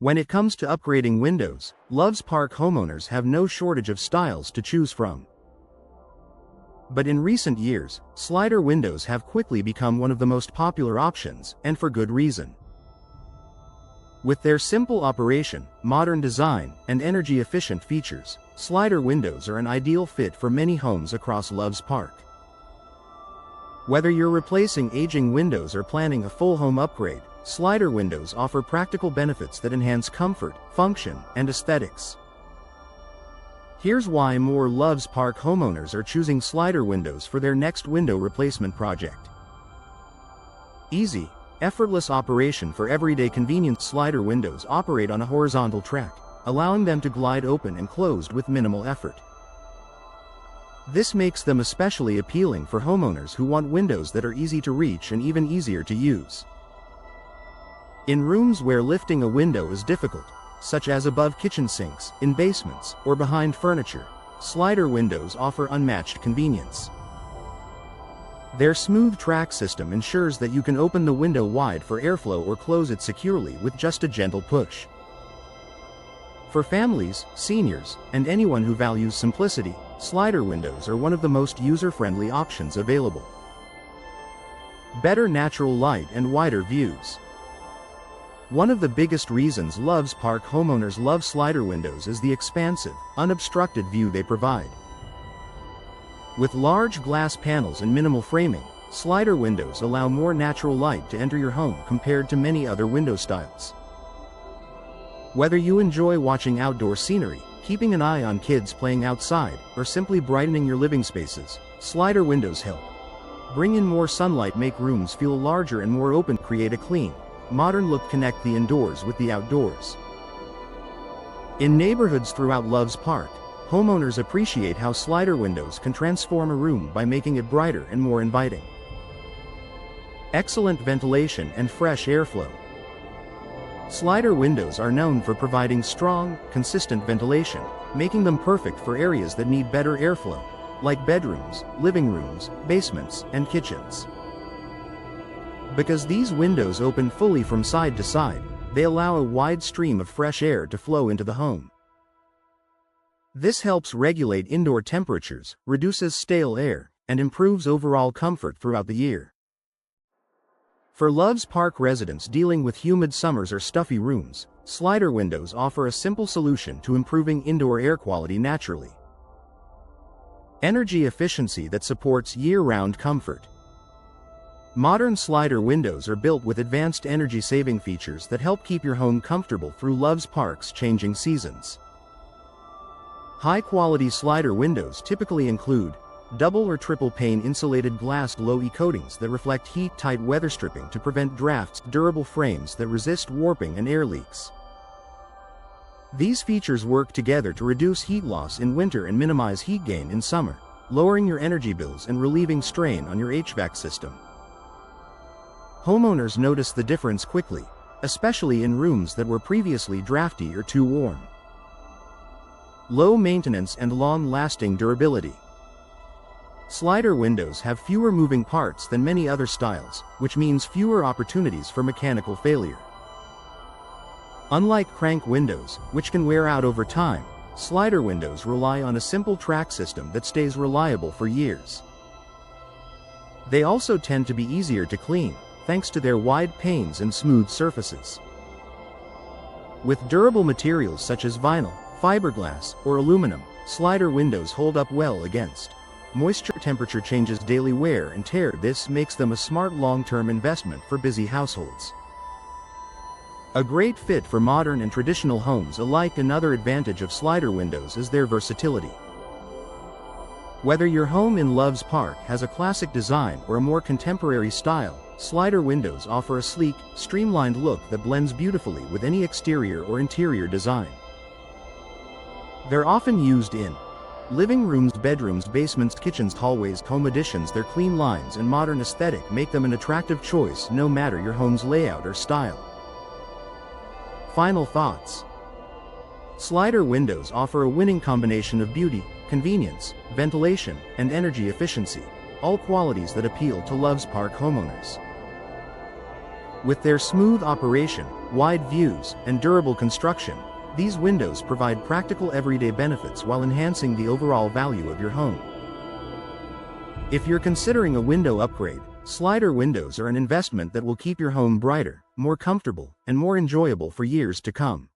When it comes to upgrading windows, Loves Park homeowners have no shortage of styles to choose from. But in recent years, slider windows have quickly become one of the most popular options, and for good reason. With their simple operation, modern design, and energy-efficient features, slider windows are an ideal fit for many homes across Loves Park. Whether you're replacing aging windows or planning a full home upgrade, slider windows offer practical benefits that enhance comfort, function, and aesthetics. Here's why more Loves Park homeowners are choosing slider windows for their next window replacement project. Easy, effortless operation for everyday convenience. Slider windows operate on a horizontal track, allowing them to glide open and closed with minimal effort. This makes them especially appealing for homeowners who want windows that are easy to reach and even easier to use. In rooms where lifting a window is difficult, such as above kitchen sinks, in basements, or behind furniture, slider windows offer unmatched convenience. Their smooth track system ensures that you can open the window wide for airflow or close it securely with just a gentle push. For families, seniors, and anyone who values simplicity, slider windows are one of the most user-friendly options available. Better natural light and wider views. One of the biggest reasons Loves Park homeowners love slider windows is the expansive, unobstructed view they provide. With large glass panels and minimal framing, slider windows allow more natural light to enter your home compared to many other window styles. Whether you enjoy watching outdoor scenery, keeping an eye on kids playing outside, or simply brightening your living spaces, slider windows help. Bring in more sunlight, make rooms feel larger and more open, create a clean, modern look, connect the indoors with the outdoors. In neighborhoods throughout Loves Park, homeowners appreciate how slider windows can transform a room by making it brighter and more inviting. Excellent ventilation and fresh airflow. Slider windows are known for providing strong, consistent ventilation, making them perfect for areas that need better airflow, like bedrooms, living rooms, basements, and kitchens. Because these windows open fully from side to side, they allow a wide stream of fresh air to flow into the home. This helps regulate indoor temperatures, reduces stale air, and improves overall comfort throughout the year. For Loves Park residents dealing with humid summers or stuffy rooms, slider windows offer a simple solution to improving indoor air quality naturally. Energy efficiency that supports year-round comfort. Modern slider windows are built with advanced energy-saving features that help keep your home comfortable through Loves Park's changing seasons. High-quality slider windows typically include double or triple pane insulated glass low-E coatings that reflect heat, tight weather stripping to prevent drafts, durable frames that resist warping and air leaks. These features work together to reduce heat loss in winter and minimize heat gain in summer, lowering your energy bills and relieving strain on your HVAC system. Homeowners notice the difference quickly, especially in rooms that were previously drafty or too warm. Low maintenance and long-lasting durability. Slider windows have fewer moving parts than many other styles, which means fewer opportunities for mechanical failure. Unlike crank windows, which can wear out over time, slider windows rely on a simple track system that stays reliable for years. They also tend to be easier to clean, thanks to their wide panes and smooth surfaces. With durable materials such as vinyl, fiberglass, or aluminum, slider windows hold up well against moisture, temperature changes, daily wear and tear. This makes them a smart long-term investment for busy households. A great fit for modern and traditional homes alike. Another advantage of slider windows is their versatility. Whether your home in Loves Park has a classic design or a more contemporary style, slider windows offer a sleek, streamlined look that blends beautifully with any exterior or interior design. They're often used in living rooms, bedrooms, basements, kitchens, hallways, home additions. Their clean lines and modern aesthetic make them an attractive choice no matter your home's layout or style. Final thoughts. Slider windows offer a winning combination of beauty, convenience, ventilation, and energy efficiency, all qualities that appeal to Loves Park homeowners. With their smooth operation, wide views, and durable construction, these windows provide practical everyday benefits while enhancing the overall value of your home. If you're considering a window upgrade, slider windows are an investment that will keep your home brighter, more comfortable, and more enjoyable for years to come.